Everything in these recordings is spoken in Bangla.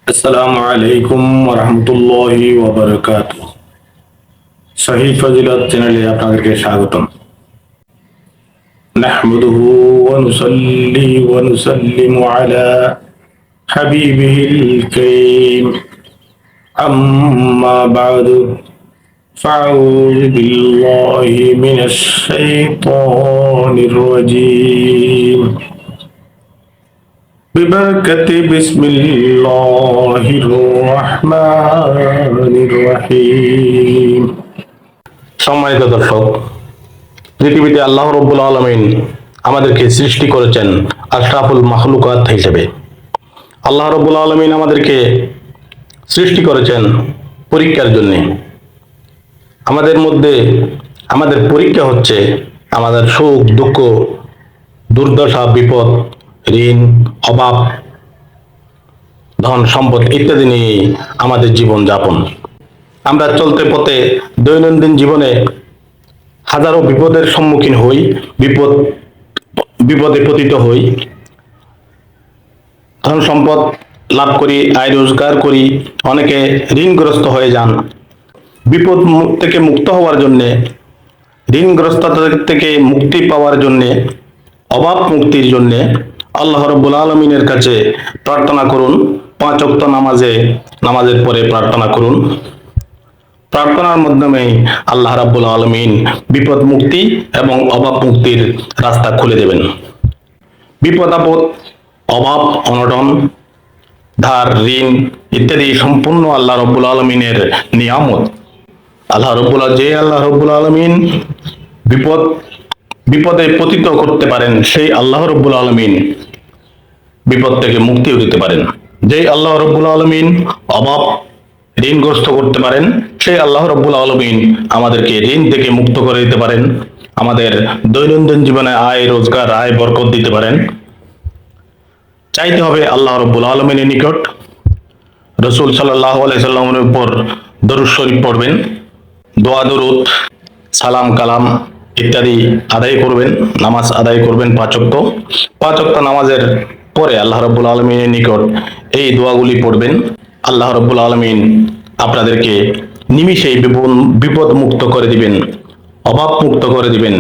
আসসালামু আলাইকুম ওয়া রাহমাতুল্লাহি ওয়া বারাকাতুহু। সহিহ ফজিলত চ্যানেলে আপনাদেরকে স্বাগতম। নাহমাদুহু ওয়া নুসাল্লি ওয়া নুসাল্লিমু আলা হাবিবিহিল কারীম। আম্মা বা'দু ফাআউযু বিল্লাহি মিনাশ শাইতানির রাজীম। ببركة بسم الله الرحمن الرحيم। সম্মানিত দর্শক, পৃথিবীতে আল্লাহ রাব্বুল আলামিন আমাদেরকে সৃষ্টি করেছেন আশরাফুল মাখলুকাত হিসেবে। আল্লাহ রাব্বুল আলামিন আমাদেরকে সৃষ্টি করেছেন পরীক্ষার জন্য। আমাদের মধ্যে আমাদের পরীক্ষা হচ্ছে আমাদের সুখ দুঃখ, দুর্দশা বিপদ, ঋণ অভাব, ধন সম্পদ ইত্যাদি নিয়ে আমাদের জীবন যাপন। আমরা চলতে পথে দৈনন্দিন জীবনে হাজারো বিপদের সম্মুখীন হই, বিপদে পতিত হই, ধন সম্পদ লাভ করি, আয় রোজগার করি, অনেকে ঋণগ্রস্ত হয়ে যান। বিপদ থেকে মুক্ত হওয়ার জন্যে, ঋণগ্রস্ততা থেকে মুক্তি পাওয়ার জন্যে, অভাব মুক্তির জন্যে আল্লাহ রাব্বুল আলামিনের কাছে প্রার্থনা করুন। 5 ওয়াক্ত নামাজের পরে প্রার্থনা করুন। প্রার্থনার মাধ্যমে আল্লাহ রাব্বুল আলামিন বিপদ মুক্তি এবং অভাব মুক্তির রাস্তা খুলে দেবেন। বিপদ আপদ, অভাব অনটন, ধার ঋণ ইত্যাদি সম্পূর্ণ আল্লাহ রাব্বুল আলামিনের নিয়ামত। আল্লাহ রাব্বুল আলামিন বিপদে পতিত করতে পারেন, সেই আল্লাহ রাব্বুল আলামিন বিপদ থেকে মুক্তিও দিতে পারেন। যেই আল্লাহ রাব্বুল আলামিন অভাব ঋণগ্রস্ত করতে পারেন, সেই আল্লাহ রাব্বুল আলামিন আমাদেরকে ঋণ থেকে মুক্ত করে দিতে পারেন। আমাদের দৈনন্দিন জীবনে আয় রোজগার, আয় বরকত দিতে পারেন। চাইতে হবে আল্লাহ রাব্বুল আলামিনের নিকট। রাসূল সাল্লাল্লাহু আলাইহি সাল্লামের উপর দরুদ শরীফ পড়বেন, দোয়া দরুদ, সালাম কালাম ইত্যাদি আদায় করবেন, নামাজ আদায় করবেন 5 ওয়াক্ত নামাজের পরে আল্লাহ রাব্বুল আলামিনের নিকট এই দোয়াগুলি পড়বেন। আল্লাহ রাব্বুল আলামিন আপনাদেরকে নিমিষেই বিপদ মুক্ত করে দিবেন, অভাব মুক্ত করে দিবেন,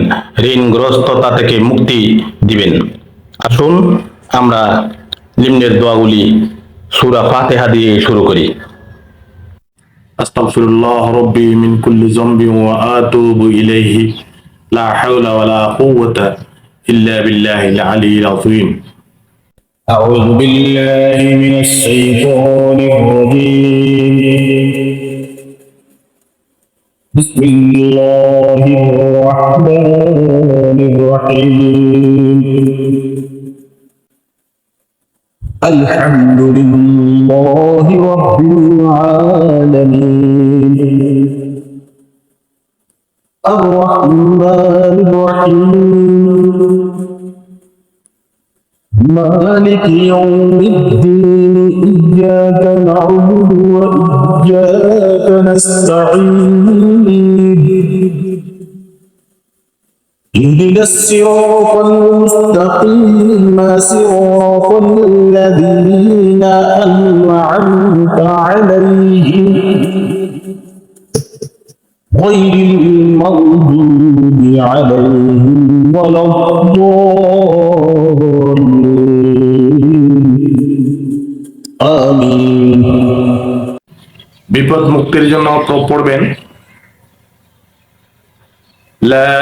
ঋণগ্রস্ততা থেকে মুক্তি দিবেন। আসুন আমরা নিম্নের দোয়াগুলি সূরা ফাতিহা দিয়ে শুরু করি। আস্তাগফিরুল্লাহ রাব্বি মিন কুল্লি যামবিন ওয়া আতুবু ইলাইহি লা হাওলা ওয়ালা কুওয়াতা ইল্লা বিল্লাহিল আলিয়্যিল আযীম। أعوذ بالله من الشيطان الرجيم. بسم الله الرحمن الرحيم. الحمد لله رب العالمين. الرحمن الرحيم. مالك يوم الدين. إياك نعبد وإياك نستعين. اهدنا الصراط المستقيم صراط الذين أنعمت عليهم غير المغضوب عليهم ولا الضالين آمين. বিপদ মুক্তির জন্য পড়বেন لا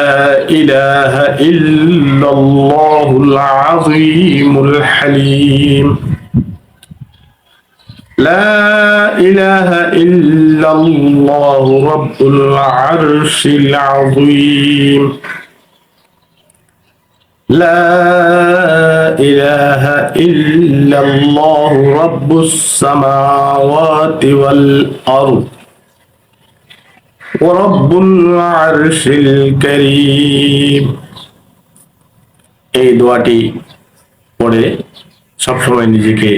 إله إلا الله العظيم الحليم. لا إله إلا الله رب العرش العظيم. لا إله إلا الله رب السماوات والأرض ورب العرش الكريم. এই দোয়াটি পড়ে সবসময় নিজেকে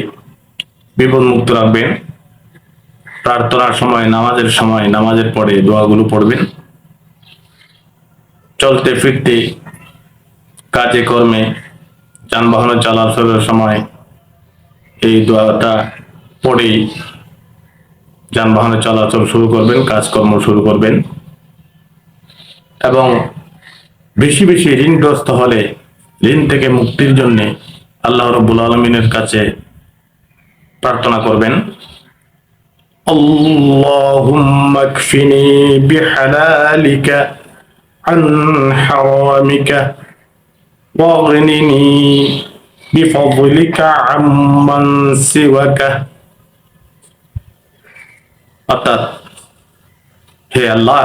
বিপদ মুক্ত রাখবেন। প্রার্থনার সময়, নামাজের পরে দোয়াগুলো পড়বেন। চলতে ফিরতে, কাজে কর্মে, যানবাহনে চলাচলের সময় এই দোয়াটা পরেই যানবাহনে চলাচল শুরু করবেন, কাজকর্ম শুরু করবেন, এবং বেশি বেশি ঋণগ্রস্ত হলে ঋণ থেকে মুক্তির জন্য আল্লাহ রাব্বুল আলামিনের কাছে প্রার্থনা করবেন। আল্লাহুম্মা কফিনি বিহালালিকা আন হারামিকা ওয়াগনিনি বিফদলিকা আম্মান সিওয়াকা। অর্থাৎ, হে আল্লাহ,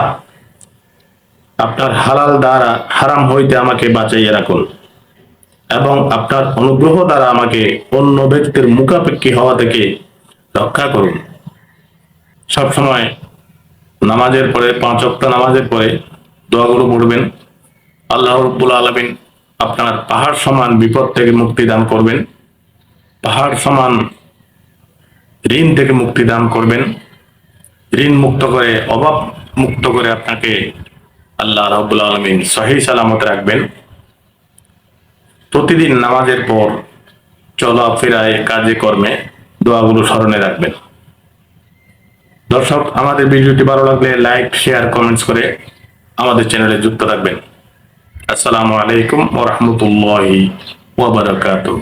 আপনার হালাল দ্বারা হারাম হইতে আমাকে বাঁচাইয়া রাখুন এবং আপনার অনুগ্রহ দ্বারা আমাকে অন্য ব্যক্তির মুখাপেক্ষী হওয়া থেকে রক্ষা করুন। সবসময় নামাজের পরে, 5 ওয়াক্ত নামাজের পরে দোয়াগুলো পড়বেন। আল্লাহ রাব্বুল আলামিন আপনার পাহাড় সমান বিপদ থেকে মুক্তি দান করবেন, পাহাড় সমান ঋণ থেকে মুক্তি দান করবেন, ঋণ মুক্ত করে, অভাব মুক্ত করে আপনাকে আল্লাহ রাব্বুল আলামিন সহি সালামত রাখবেন। প্রতিদিন নামাজের পর চলাফেরায়, কাজে কর্মে দোয়াগুলো স্মরণে রাখবেন। দর্শক, আমাদের ভিডিওটি ভালো লাগলে লাইক, শেয়ার, কমেন্টস করে আমাদের চ্যানেলে যুক্ত থাকবেন। আসসালামু আলাইকুম ওয়া রাহমাতুল্লাহি ওয়া বারাকাতুহু।